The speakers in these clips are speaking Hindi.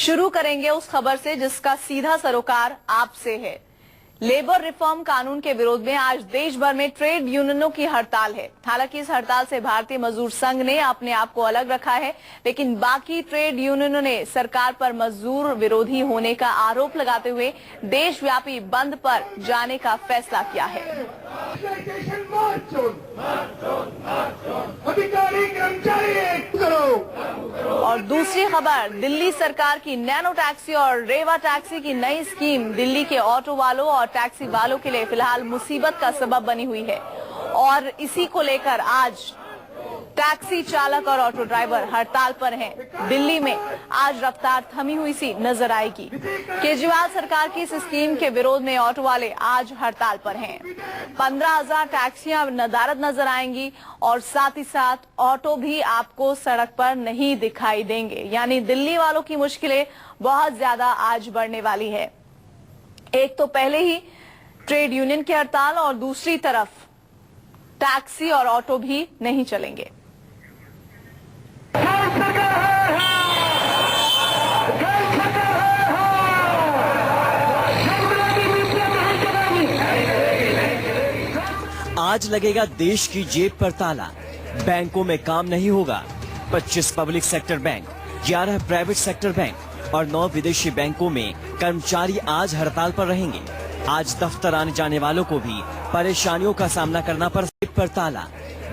शुरू करेंगे उस खबर से जिसका सीधा सरोकार आपसे है। लेबर रिफॉर्म कानून के विरोध में आज देश भर में ट्रेड यूनियनों की हड़ताल है। हालांकि इस हड़ताल से भारतीय मजदूर संघ ने अपने आप को अलग रखा है, लेकिन बाकी ट्रेड यूनियनों ने सरकार पर मजदूर विरोधी होने का आरोप लगाते हुए देशव्यापी बंद पर जाने का फैसला किया है। और दूसरी खबर, दिल्ली सरकार की नैनो टैक्सी और रेवा टैक्सी की नई स्कीम दिल्ली के ऑटो वालों और टैक्सी वालों के लिए फिलहाल मुसीबत का सबब बनी हुई है और इसी को लेकर आज टैक्सी चालक और ऑटो ड्राइवर हड़ताल पर हैं। दिल्ली में आज रफ्तार थमी हुई सी नजर आएगी। केजरीवाल सरकार की इस स्कीम के विरोध में ऑटो वाले आज हड़ताल पर हैं। 15,000 टैक्सियां नदारद नजर आएंगी और साथ ही साथ ऑटो भी आपको सड़क पर नहीं दिखाई देंगे। यानी दिल्ली वालों की मुश्किलें बहुत ज्यादा आज बढ़ने वाली है। एक तो पहले ही ट्रेड यूनियन की हड़ताल और दूसरी तरफ टैक्सी और ऑटो भी नहीं चलेंगे। आज लगेगा देश की जेब पर ताला। बैंकों में काम नहीं होगा। 25 public sector bank, 11 private sector bank और 9 विदेशी बैंकों में कर्मचारी आज हड़ताल पर रहेंगे। आज दफ्तर आने जाने वालों को भी परेशानियों का सामना करना पर ताला।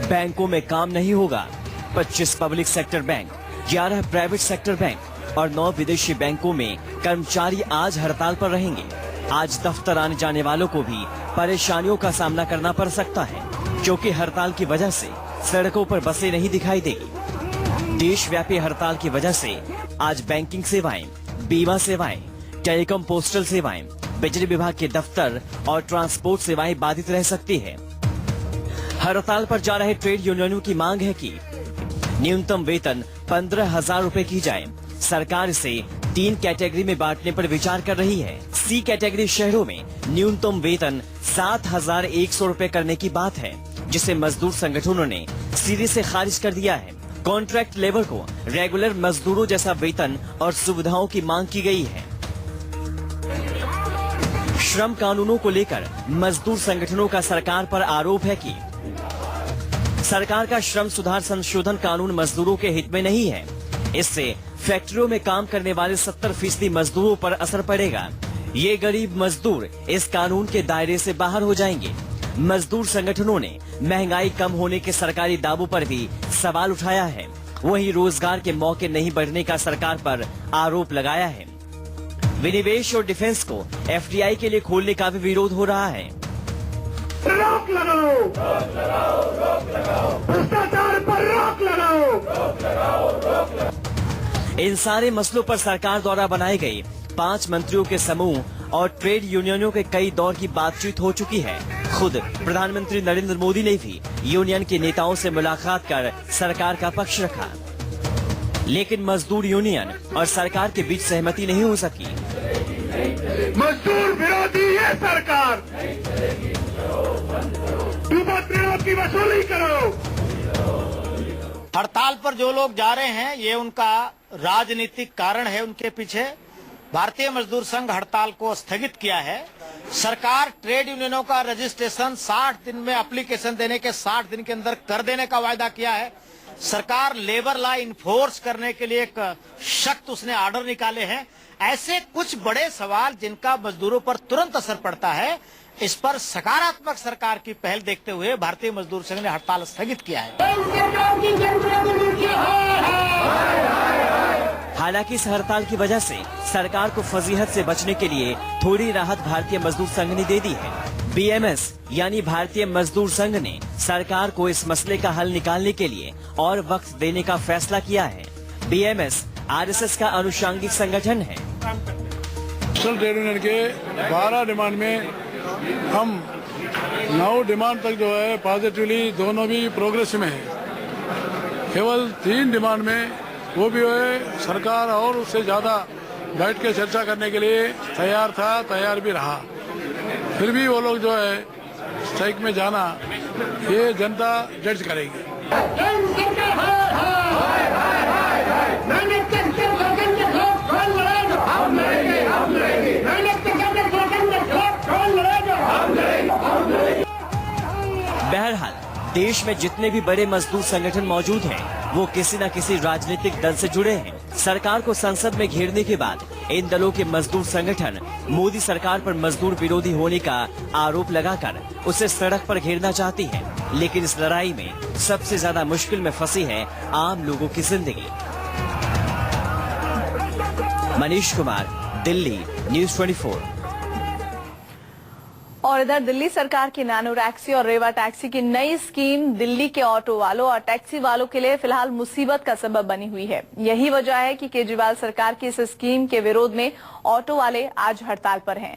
बैंकों में काम नहीं होगा। 25 public sector bank, 11 private sector bank और 9 विदेशी बैंकों में कर्मचारी आज हड़ताल पर रहेंगे। आज दफ्तर आने जाने वालों को भी परेशानियों का सामना करना पड़ सकता है, क्योंकि हड़ताल की वजह से सड़कों पर बसें नहीं दिखाई देगी। देशव्यापी हड़ताल की वजह से आज बैंकिंग सेवाएं, बीमा सेवाएं, टेलीकॉम पोस्टल सेवाएं, बिजली विभाग के दफ्तर और ट्रांसपोर्ट सेवाएं बाधित रह सकती है। हड़ताल पर जा रहे ट्रेड यूनियनों की मांग है कि न्यूनतम वेतन 15,000 रूपए की जाए। सरकार इसे 3 कैटेगरी में बांटने पर विचार कर रही है। सी कैटेगरी शहरों में न्यूनतम वेतन 7,100 रूपए करने की बात है, जिसे मजदूर संगठनों ने सिरे से खारिज कर दिया है। कॉन्ट्रैक्ट लेबर को रेगुलर मजदूरों जैसा वेतन और सुविधाओं की मांग की गई है। श्रम कानूनों को लेकर मजदूर संगठनों का सरकार पर आरोप है कि सरकार का श्रम सुधार संशोधन कानून मजदूरों के हित में नहीं है। इससे फैक्ट्रियों में काम करने वाले 70% मजदूरों पर असर पड़ेगा। ये गरीब मजदूर इस कानून के दायरे से बाहर हो जाएंगे। मजदूर संगठनों ने महंगाई कम होने के सरकारी दावों पर भी सवाल उठाया है। वहीं रोजगार के मौके नहीं बढ़ने का सरकार पर आरोप लगाया है। विनिवेश और डिफेंस को FDI के लिए खोलने का भी विरोध हो रहा है। रोक लगाओ, भ्रष्टाचार पर रोक लगाओ। इन सारे मसलों पर सरकार द्वारा बनाए गए 5 मंत्रियों के समूह और ट्रेड यूनियनों के कई दौर की बातचीत हो चुकी है। खुद प्रधानमंत्री नरेंद्र मोदी ने भी यूनियन के नेताओं से मुलाकात कर सरकार का पक्ष रखा, लेकिन मजदूर यूनियन और सरकार के बीच सहमति नहीं हो सकी। मजदूर विरोधी है सरकार, की वसूली करो। हड़ताल पर जो लोग जा रहे हैं, ये उनका राजनीतिक कारण है। उनके पीछे भारतीय मजदूर संघ हड़ताल को स्थगित किया है। सरकार ट्रेड यूनियनों का रजिस्ट्रेशन 60 दिन में एप्लीकेशन देने के 60 दिन के अंदर कर देने का वायदा किया है। सरकार लेबर लॉ इन्फोर्स करने के लिए एक सख्त उसने ऑर्डर निकाले हैं। ऐसे कुछ बड़े सवाल जिनका मजदूरों पर तुरंत असर पड़ता है, इस पर सकारात्मक सरकार की पहल देखते हुए भारतीय मजदूर संघ ने हड़ताल स्थगित किया है। हालांकि इस हड़ताल की वजह से सरकार को फजीहत से बचने के लिए थोड़ी राहत भारतीय मजदूर संघ ने दे दी है। BMS यानी भारतीय मजदूर संघ ने सरकार को इस मसले का हल निकालने के लिए और वक्त देने का फैसला किया है। BMS RSS का अनुषंगिक संगठन है। ट्रेड यूनियन के 12 डिमांड में हम 9 डिमांड तक जो है पॉजिटिवली दोनों भी प्रोग्रेस में है। केवल 3 डिमांड में वो भी है सरकार और उससे ज्यादा बैठ के चर्चा करने के लिए तैयार था, तैयार भी रहा। फिर भी वो लोग जो है स्ट्राइक में जाना, ये जनता जज करेगी। देश में जितने भी बड़े मजदूर संगठन मौजूद हैं, वो किसी न किसी राजनीतिक दल से जुड़े हैं। सरकार को संसद में घेरने के बाद इन दलों के मजदूर संगठन मोदी सरकार पर मजदूर विरोधी होने का आरोप लगाकर उसे सड़क पर घेरना चाहती है। लेकिन इस लड़ाई में सबसे ज्यादा मुश्किल में फंसी है आम लोगों की जिंदगी। मनीष कुमार, दिल्ली, न्यूज़ 24। और इधर दिल्ली सरकार की नैनो टैक्सी और रेवा टैक्सी की नई स्कीम दिल्ली के ऑटो वालों और टैक्सी वालों के लिए फिलहाल मुसीबत का सबब बनी हुई है। यही वजह है कि केजरीवाल सरकार की इस स्कीम के विरोध में ऑटो वाले आज हड़ताल पर हैं।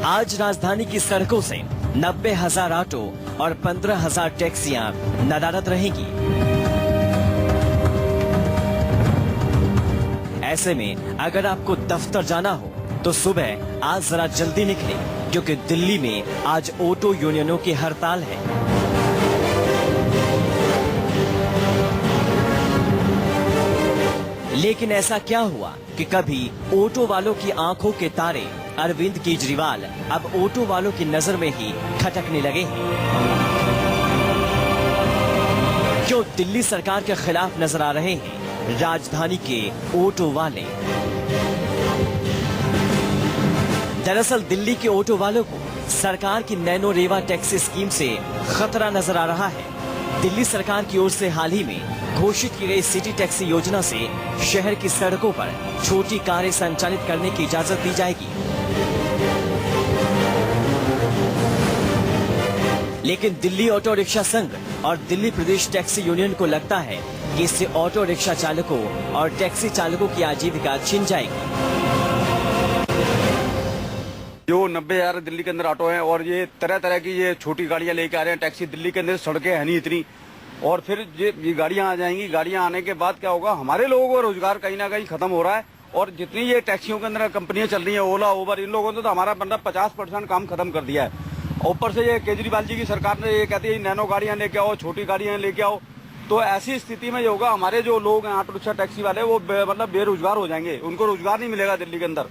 आज राजधानी की सड़कों से 90,000 ऑटो और 15,000 टैक्सियां नदारद रहेंगी। ऐसे में अगर आपको दफ्तर जाना हो तो सुबह आज जरा जल्दी निकले, क्योंकि दिल्ली में आज ऑटो यूनियनों की हड़ताल है। लेकिन ऐसा क्या हुआ कि कभी ऑटो वालों की आंखों के तारे अरविंद केजरीवाल अब ऑटो वालों की नजर में ही खटकने लगे हैं। क्यों दिल्ली सरकार के खिलाफ नजर आ रहे हैं राजधानी के ऑटो वाले? दरअसल दिल्ली के ऑटो वालों को सरकार की नैनो रेवा टैक्सी स्कीम से खतरा नजर आ रहा है। दिल्ली सरकार की ओर से हाल ही में घोषित की गई सिटी टैक्सी योजना से शहर की सड़कों पर छोटी कारें संचालित करने की इजाजत दी जाएगी। लेकिन दिल्ली ऑटो रिक्शा संघ और दिल्ली प्रदेश टैक्सी यूनियन को लगता है कि इससे ऑटो रिक्शा चालकों और टैक्सी चालकों की आजीविका छिन जाएगी। जो 90,000 दिल्ली के अंदर ऑटो हैं और ये तरह तरह की ये छोटी गाड़ियां लेके आ रहे हैं। टैक्सी दिल्ली के अंदर सड़कें है नहीं इतनी, और फिर ये गाड़ियां आ जाएंगी। गाड़ियां आने के बाद क्या होगा, हमारे लोगों का रोजगार कहीं ना कहीं खत्म हो रहा है। और जितनी ये टैक्सियों के अंदर कंपनियां चल रही हैं, ओला, उबर, इन लोगों ने तो हमारा 50% काम खत्म कर दिया है। ऊपर से ये केजरीवाल जी की सरकार ने ये कहती है नैनो गाड़ियां लेके आओ, छोटी गाड़ियां लेके आओ। तो ऐसी स्थिति में ये होगा, हमारे जो लोग हैं ऑटो रिक्शा टैक्सी वाले, वो मतलब बेरोजगार हो जाएंगे। उनको रोजगार नहीं मिलेगा दिल्ली के अंदर।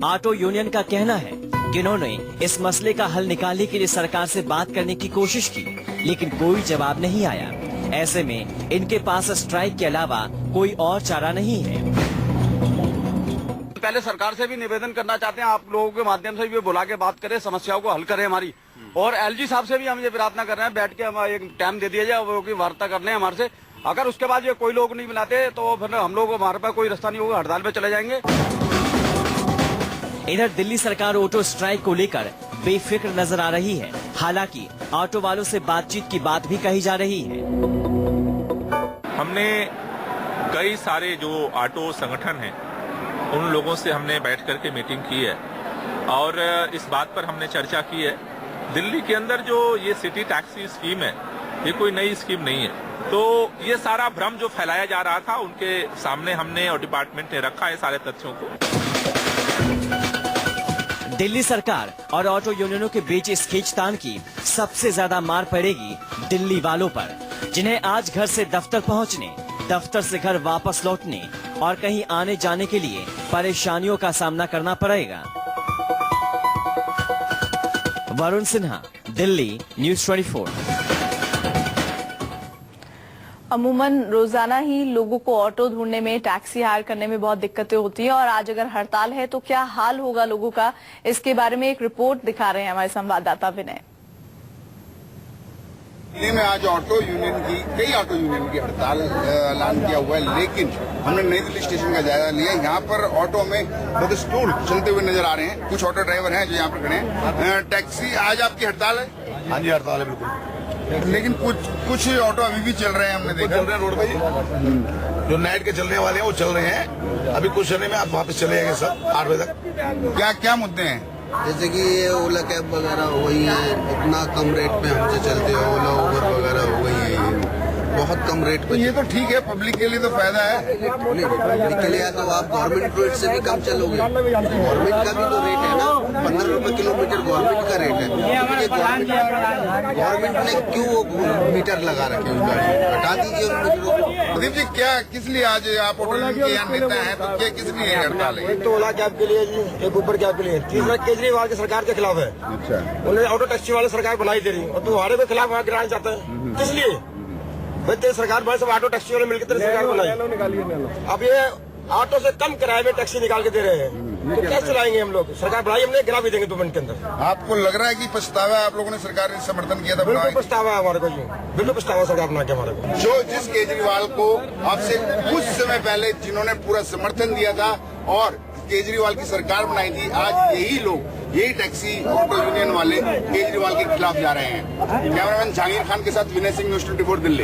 ऑटो यूनियन का कहना है कि इन्होंने इस मसले का हल निकालने के लिए सरकार से बात करने की कोशिश की, लेकिन कोई जवाब नहीं आया। ऐसे में इनके पास स्ट्राइक के अलावा कोई और चारा नहीं है। पहले सरकार से भी निवेदन करना चाहते हैं, आप लोगों के माध्यम से भी बुला के बात करें, समस्याओं को हल करें हमारी। और एलजी साहब से भी हम ये प्रार्थना कर रहे हैं, बैठ के हम एक टाइम दे दिया जाए, वो की वार्ता करने हमारे से। अगर उसके बाद ये कोई लोग नहीं मिलाते तो फिर हम लोग, हमारे पास कोई रास्ता नहीं होगा, हड़ताल पे चले जाएंगे। इधर दिल्ली सरकार ऑटो स्ट्राइक को लेकर बेफिक्र नजर आ रही है। हालांकि ऑटो वालों से बातचीत की बात भी कही जा रही है। हमने कई सारे जो ऑटो संगठन हैं उन लोगों से हमने बैठ करके मीटिंग की है और इस बात पर हमने चर्चा की है। दिल्ली के अंदर जो ये सिटी टैक्सी स्कीम है, ये कोई नई स्कीम नहीं है। तो ये सारा भ्रम जो फैलाया जा रहा था, उनके सामने हमने और डिपार्टमेंट ने रखा है सारे तथ्यों को। दिल्ली सरकार और ऑटो यूनियनों के बीच इस खींचतान की सबसे ज्यादा मार पड़ेगी दिल्ली वालों पर, जिन्हें आज घर से दफ्तर पहुंचने, दफ्तर से घर वापस लौटने और कहीं आने जाने के लिए परेशानियों का सामना करना पड़ेगा। वरुण सिन्हा, दिल्ली, न्यूज़ 24। अमूमन रोजाना ही लोगों को ऑटो ढूंढने में, टैक्सी हायर करने में बहुत दिक्कतें होती हैं और आज अगर हड़ताल है तो क्या हाल होगा लोगों का, इसके बारे में एक रिपोर्ट दिखा रहे हैं हमारे संवाददाता विनय। दिल्ली में आज कई ऑटो यूनियन की हड़ताल ऐलान किया हुआ है, लेकिन हमने नई दिल्ली स्टेशन का जायजा लिया। यहाँ पर ऑटो में बदस्तूर चलते हुए नजर आ रहे हैं। कुछ ऑटो ड्राइवर हैं जो यहाँ पर खड़े हैं। टैक्सी आज आपकी हड़ताल है? हाँ जी, हड़ताल है बिल्कुल। लेकिन कुछ ऑटो अभी भी चल रहे हैं, हमने देखा। चल रहे हैं रोड पे, जो नाइट के चलने वाले हैं वो चल रहे हैं। अभी कुछ समय में आप वापस चले जाएंगे सब 8 बजे तक। क्या मुद्दे हैं? जैसे कि ये ओला कैब वगैरह हो गई है, इतना कम रेट पे हमसे चलते हैं। ओला उबर वगैरह हो गई है, बहुत कम रेट तो पे। ये तो ठीक है, पब्लिक के लिए तो फायदा है। पब्लिक के लिए तो आप गवर्नमेंट रेट से भी कम चलोगे। गवर्नमेंट का भी तो रेट है ना, 15 रुपए किलोमीटर गवर्नमेंट का रेट है। गवर्नमेंट ने क्यों वो मीटर लगा रखे उस गाड़ी में? हटा दीजिए उन मीटरों को। प्रदीप जी, क्या किस लिए आज आप ऑटो यूनियन के यहाँ नेता हैं, तो क्या किस लिए हड़ताल है? एक तो ओला कैब के लिए जी, एक ऊबर कैब के लिए, तीसरा केजरीवाल की सरकार के खिलाफ है। अच्छा, उन्हें ऑटो टैक्सी वाले सरकार बनाई दे रही है और तुम्हारे के खिलाफ वहाँ गिराना चाहते हैं। किस लिए भाई? तेरी सरकार भाई सब ऑटो टैक्सी वाले मिलकर तेरी सरकार बनाई। अब ये ऑटो से कम किराए में टैक्सी निकाल के दे रहे हैं, तो कैसे चलाएंगे हम लोग? सरकार बढ़ाई, हमने गिरा भी देंगे 2 मिनट के अंदर। आपको लग रहा है कि पछतावा है? आप लोगों ने सरकार ने समर्थन किया था, बिल्कुल पछतावा है हमारे को जी, बिल्कुल पछतावा सरकार बना के हमारे को। जो जिस केजरीवाल को आपसे कुछ समय पहले जिन्होंने पूरा समर्थन दिया था और केजरीवाल की सरकार बनाई थी, आज यही लोग, यही टैक्सी ऑटो यूनियन वाले केजरीवाल के खिलाफ जा रहे हैं। कैमरामैन जहांगीर खान के साथ विनय सिंह, न्यूज़ 24 दिल्ली।